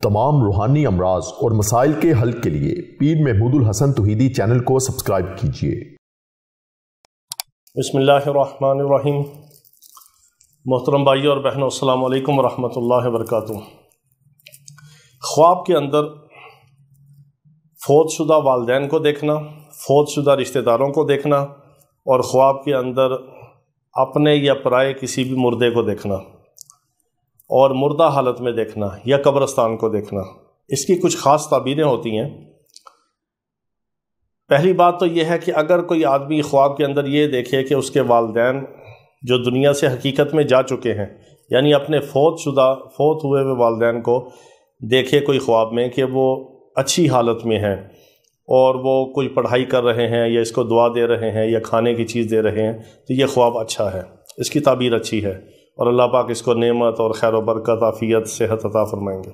तमाम रूहानी अमराज और मसाइल के हल के लिए पीर महमूद उल हसन तौहीदी चैनल को सब्सक्राइब कीजिए। बिस्मिल्लाहिर्रहमानिर्रहीम। मोहतरम भाइयों और बहनों, अस्सलाम वालेकुम वरहमतुल्लाहि वबरकातुहू। ख्वाब के अंदर फौतशुदा वालिदैन को देखना, फौतशुदा रिश्तेदारों को देखना और ख्वाब के अंदर अपने या पराए किसी भी मुर्दे को देखना और मुर्दा हालत में देखना या कब्रिस्तान को देखना, इसकी कुछ ख़ास ताबीरें होती हैं। पहली बात तो यह है कि अगर कोई आदमी ख्वाब के अंदर ये देखे कि उसके वालिदैन जो दुनिया से हकीकत में जा चुके हैं, यानी अपने फौत हुए हुए वालिदैन को देखे कोई ख्वाब में कि वो अच्छी हालत में हैं और वो कोई पढ़ाई कर रहे हैं या इसको दुआ दे रहे हैं या खाने की चीज़ दे रहे हैं, तो ये ख्वाब अच्छा है, इसकी ताबीर अच्छी है और अल्लाह पाक इसको नेमत और खैर व बरकत, आफ़ियत, सेहत अता फरमाएंगे।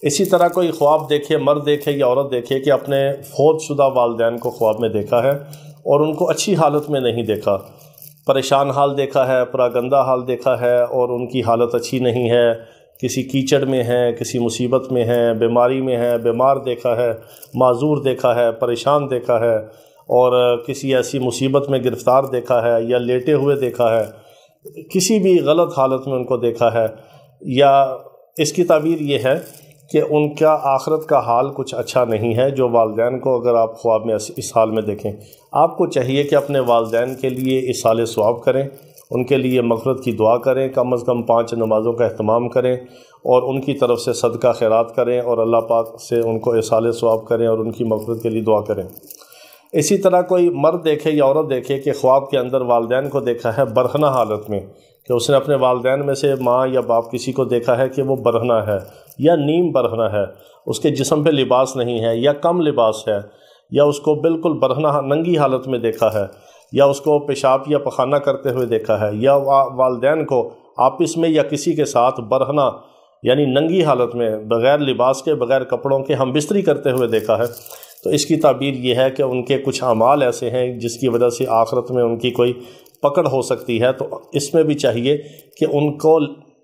इसी तरह कोई ख्वाब देखे, मर्द देखे या औरत देखे कि अपने फौतशुदा वालिदैन को ख्वाब में देखा है और उनको अच्छी हालत में नहीं देखा, परेशान हाल देखा है, परागंदा हाल देखा है और उनकी हालत अच्छी नहीं है, किसी कीचड़ में है, किसी मुसीबत में है, बीमारी में है, बीमार देखा है, माजूर देखा है, परेशान देखा है और किसी ऐसी मुसीबत में गिरफ़्तार देखा है या लेटे हुए देखा है, किसी भी गलत हालत में उनको देखा है, या इसकी ताबीर ये है कि उनका आखिरत का हाल कुछ अच्छा नहीं है। जो वालिदैन को अगर आप ख्वाब में इस हाल में देखें, आपको चाहिए कि अपने वालिदैन के लिए इसाले सवाब करें, उनके लिए मग़फ़िरत की दुआ करें, कम अज़ कम 5 नमाज़ों का अहतमाम करें और उनकी तरफ से सदका खैरात करें और अल्लाह पाक से उनको इसाले सवाब करें और उनकी मग़फ़िरत के लिए दुआ करें। इसी तरह कोई मर्द देखे या औरत देखे कि ख्वाब के अंदर वालिदैन को देखा है बरहना हालत में, कि उसने अपने वालिदैन में से माँ या बाप किसी को देखा है कि वो बरहना है या नीम बरहना है, उसके जिस्म पे लिबास नहीं है या कम लिबास है, या उसको बिल्कुल बरहना नंगी हालत में देखा है, या उसको पेशाब या पखाना करते हुए देखा है, या वालिदैन को आपस में या किसी के साथ बरहना यानी नंगी हालत में बग़ैर लिबास के, बग़ैर कपड़ों के हम बिस्तरी करते हुए देखा है, तो इसकी ताबीर ये है कि उनके कुछ अमाल ऐसे हैं जिसकी वजह से आखिरत में उनकी कोई पकड़ हो सकती है। तो इसमें भी चाहिए कि उनको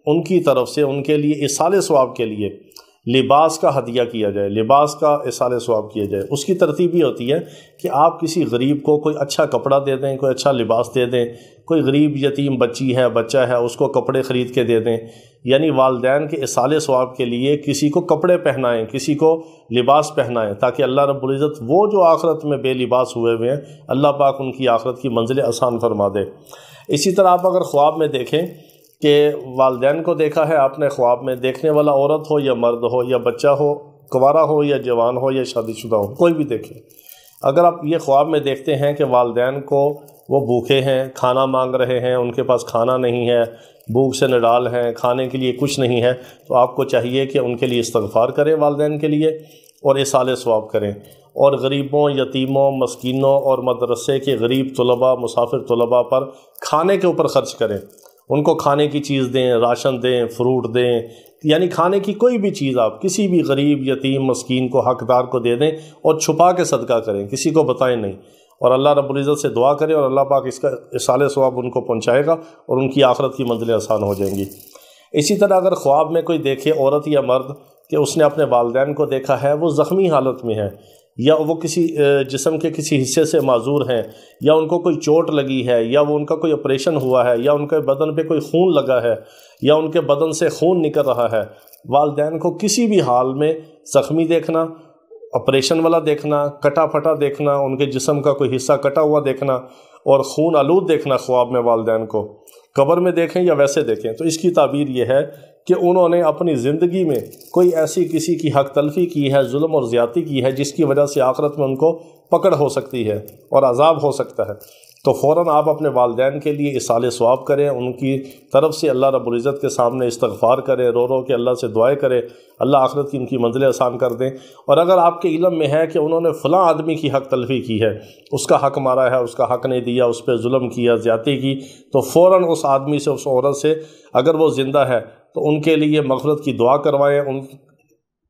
उनकी तरफ से उनके लिए इसाले सवाब के लिए लिबास का हदिया किया जाए, लिबास का इसाले सवाब किया जाए। उसकी तरतीब ये होती है कि आप किसी गरीब को कोई अच्छा कपड़ा दे दें, कोई अच्छा लिबास दे दें, कोई गरीब यतीम बच्ची है, बच्चा है, उसको कपड़े ख़रीद के दे दें, यानी वालिदैन के इसाले सवाब के लिए किसी को कपड़े पहनाएं, किसी को लिबास पहनाएं, ताकि अल्लाह रब्बुल इज़्ज़त वो जो आखिरत में बेलिबास हुए हुए हैं, अल्लाह पाक उनकी आखिरत की मंजिलें आसान फरमा दे। इसी तरह आप अगर ख्वाब में देखें कि वालिदैन को देखा है आपने ख्वाब में, देखने वाला औरत हो या मर्द हो या बच्चा हो, कुंवारा हो या जवान हो या शादीशुदा हो, कोई भी देखे, अगर आप ये ख्वाब में देखते हैं कि वालिदैन को वो भूखे हैं, खाना मांग रहे हैं, उनके पास खाना नहीं है, भूख से निडाल हैं, खाने के लिए कुछ नहीं है, तो आपको चाहिए कि उनके लिए इस्तग़फ़ार करें वालिदैन के लिए और इसाले सवाब करें और गरीबों, यतीमों, मस्कीनों और मदरसे के गरीब तलबा, मुसाफिर तलबा पर खाने के ऊपर ख़र्च करें, उनको खाने की चीज़ दें, राशन दें, फ्रूट दें, यानी खाने की कोई भी चीज़ आप किसी भी गरीब, यतीम, मस्कीन को, हकदार को दे दें और छुपा के सदका करें, किसी को बताएं नहीं, और अल्लाह रब्बुल इज़्ज़त से दुआ करें और अल्लाह पाक इसका इसाले सवाब उनको पहुँचाएगा और उनकी आखिरत की मंजिलें आसान हो जाएंगी। इसी तरह अगर ख्वाब में कोई देखे औरत या मर्द कि उसने अपने वालिदैन को देखा है, वो ज़ख्मी हालत में है या वो किसी जिस्म के किसी हिस्से से माजूर हैं या उनको कोई चोट लगी है या वो उनका कोई ऑपरेशन हुआ है या उनके बदन पे कोई खून लगा है या उनके बदन से खून निकल रहा है, वालिदैन को किसी भी हाल में ज़ख्मी देखना, ऑपरेशन वाला देखना, कटा फटा देखना, उनके जिस्म का कोई हिस्सा कटा हुआ देखना और खून आलूद देखना ख्वाब में वालिदैन को, कब्र में देखें या वैसे देखें, तो इसकी ताबीर यह है कि उन्होंने अपनी ज़िंदगी में कोई ऐसी किसी की हक तलफ़ी की है, जुल्म और ज़्यादती की है जिसकी वजह से आखिरत में उनको पकड़ हो सकती है और अज़ाब हो सकता है। तो फ़ौरन आप अपने वालिदैन के लिए इसाले सवाब करें, उनकी तरफ से अल्लाह रब्बुल इज़्ज़त के सामने इस्तग़फ़ार करें, रो रो के अल्लाह से दुआएं करें, अल्लाह आखिरत की उनकी मंजिलें आसान कर दें। और अगर आपके इल्म में है कि उन्होंने फ़लाँ आदमी की हक तलफ़ी की है, उसका हक मारा है, उसका हक नहीं दिया, उस पर जुल्म किया, ज़्यादती की, तो फ़ौरन उस आदमी से, उस औरत से, अगर वो ज़िंदा है तो उनके लिए मग़फ़िरत की दुआ करवाएँ,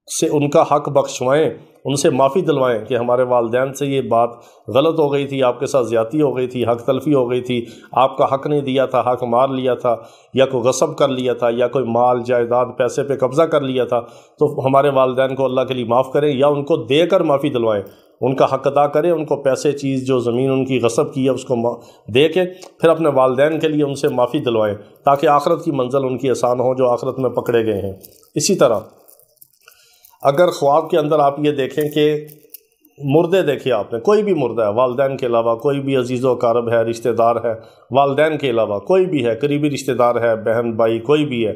سے ان کا حق بخشوائیں، ان سے معافی دلوائیں کہ ہمارے والدین سے یہ بات غلط ہو گئی تھی، آپ کے ساتھ زیادتی ہو گئی تھی، حق تلفی ہو گئی تھی، آپ کا حق نہیں دیا تھا، حق مار لیا تھا، یا کوئی غصب کر لیا تھا، یا کوئی مال جائیداد پیسے پہ قبضہ کر لیا تھا، تو ہمارے والدین کو اللہ کے لیے معاف کریں، یا ان کو دے کر معافی دلوائیں، ان کا حق ادا کریں، ان کو پیسے چیز جو زمین ان کی غصب کی ہے اس کو دے کے پھر اپنے والدین کے لیے ان سے معافی دلوائیں، تاکہ آخرت کی منزل ان کی آسان ہو جو آخرت میں پکڑے گئے ہیں۔ اسی طرح اگر خواب کے اندر آپ یہ دیکھیں کہ مردے دیکھے آپ نے، کوئی بھی مردہ ہے والدین کے علاوہ، کوئی بھی عزیز و اقارب ہے، رشتہ دار ہے والدین کے علاوہ، کوئی بھی ہے قریبی رشتہ دار ہے، بہن بھائی کوئی بھی ہے،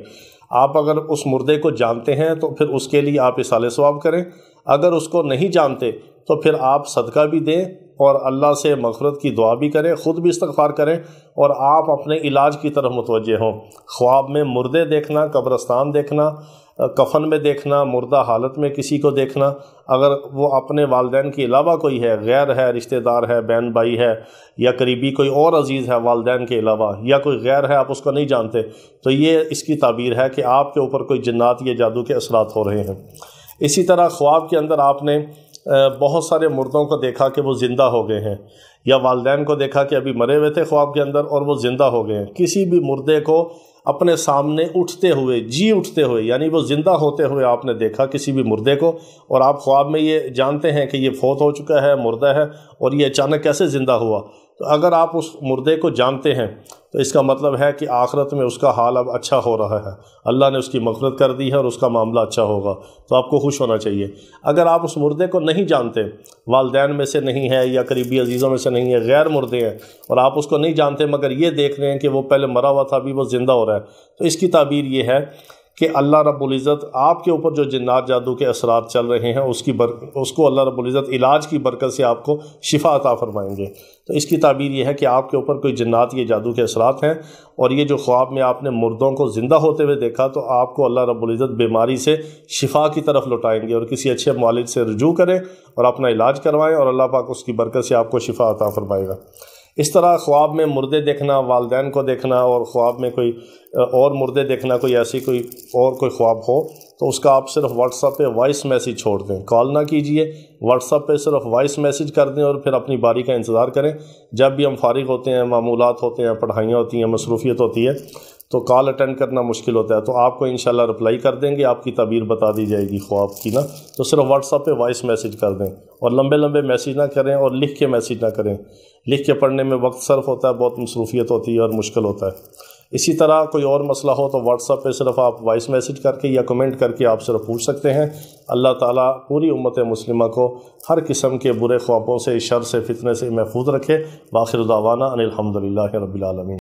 آپ اگر اس مردے کو جانتے ہیں تو پھر اس کے لیے آپ اصالہ ثواب کریں، اگر اس کو نہیں جانتے تو پھر آپ صدقہ بھی دیں اور اللہ سے مغفرت کی دعا بھی کریں، خود بھی استغفار کریں، اور آپ اپنے علاج کی طرف متوجہ ہوں۔ خواب میں مردے دیکھنا، قبرستان دیکھنا، کفن میں دیکھنا، مردہ حالت میں کسی کو دیکھنا، اگر وہ اپنے والدین کے علاوہ کوئی ہے، غیر ہے، رشتہ دار ہے، بہن بھائی ہے، یا قریبی کوئی اور عزیز ہے والدین کے علاوہ، یا کوئی غیر ہے آپ اس کو نہیں جانتے، تو یہ اس کی تعبیر ہے کہ آپ کے اوپر کوئی جنات یا جادو کے اثرات ہو رہے ہیں۔ اسی طرح خواب کے اندر آپ نے بہت سارے مردوں کو دیکھا کہ وہ زندہ ہو گئے ہیں، یا والدین کو دیکھا کہ ابھی مرے ہوئے تھے خواب کے اندر اور وہ زندہ ہو گئے ہیں، کسی بھی مردے کو اپنے سامنے اٹھتے ہوئے، جی اٹھتے ہوئے، یعنی وہ زندہ ہوتے ہوئے آپ نے دیکھا کسی بھی مردے کو، اور آپ خواب میں یہ جانتے ہیں کہ یہ فوت ہو چکا ہے، مردہ ہے، اور یہ اچانک کیسے زندہ ہوا، تو اگر آپ اس مردے کو جانتے ہیں تو اس کا مطلب ہے کہ آخرت میں اس کا حال اب اچھا ہو رہا ہے، اللہ نے اس کی مغفرت کر دی ہے اور اس کا معاملہ اچھا ہوگا، تو آپ کو خوش ہونا چاہیے۔ اگر آپ اس مردے کو نہیں جانتے، والدین میں سے نہیں ہے یا قریبی عزیزوں میں سے نہیں ہے، غیر مردے ہیں، اور آپ اس کو نہیں جانتے مگر یہ دیکھ رہے ہیں کہ وہ پہلے مرا ہوا تھا ابھی وہ زندہ ہو رہا ہے، تو اس کی تعبیر یہ ہے کہ اللہ رب العزت آپ کے اوپر جو جنات جادو کے اثرات چل رہے ہیں اس کو اللہ رب العزت علاج کی برکت سے آپ کو شفا عطا فرمائیں گے۔ تو اس کی تعبیر یہ ہے کہ آپ کے اوپر کوئی جنات یا جادو کے اثرات ہیں، اور یہ جو خواب میں آپ نے مردوں کو زندہ ہوتے ہوئے دیکھا تو آپ کو اللہ رب العزت بیماری سے شفا کی طرف لوٹائیں گے، اور کسی اچھے معالج سے رجوع کریں اور اپنا علاج کروائیں، اور اللہ پاک اس کی برکت سے آپ کو شفا عطا فرمائے گا۔ اس طرح خواب میں مردے دیکھنا، والدین کو دیکھنا، اور خواب میں کوئی اور مردے دیکھنا، کوئی ایسی کوئی خواب ہو تو اس کا آپ صرف واٹس ایپ پہ وائس میسیج چھوڑ دیں، کال نہ کیجئے، واٹس ایپ پہ صرف وائس میسیج کر دیں، اور پھر اپنی باری کا انتظار کریں۔ جب بھی ہم فارغ ہوتے ہیں، معمولات ہوتے ہیں، پڑھائیاں ہوتی ہیں، مصروفیت ہوتی ہے، تو کال اٹینڈ کرنا مشکل ہوتا ہے، تو آپ کو انشاءاللہ رپلائی کر دیں گے، آپ کی تعبیر بتا دی جائے گی خواب کی نا، تو صرف واٹس ایپ پہ وائس میسیج کر دیں، اور لمبے لمبے میسیج نہ کریں، اور لکھ کے میسیج نہ کریں، لکھ کے پڑھنے میں وقت صرف ہوتا ہے، بہت مصروفیت ہوتی ہے اور مشکل ہوتا ہے۔ اسی طرح کوئی اور مسئلہ ہو تو واٹس ایپ پہ صرف آپ وائس میسیج کر کے یا کمنٹ کر کے آپ صرف پوچھ سکتے ہیں۔ اللہ تعالیٰ پوری امت مسلمہ کو ہر قسم کے برے خوابوں سے، شر سے، فتنے سے محفوظ رکھے۔ وآخر دعوانا ان الحمد للہ رب العالمین۔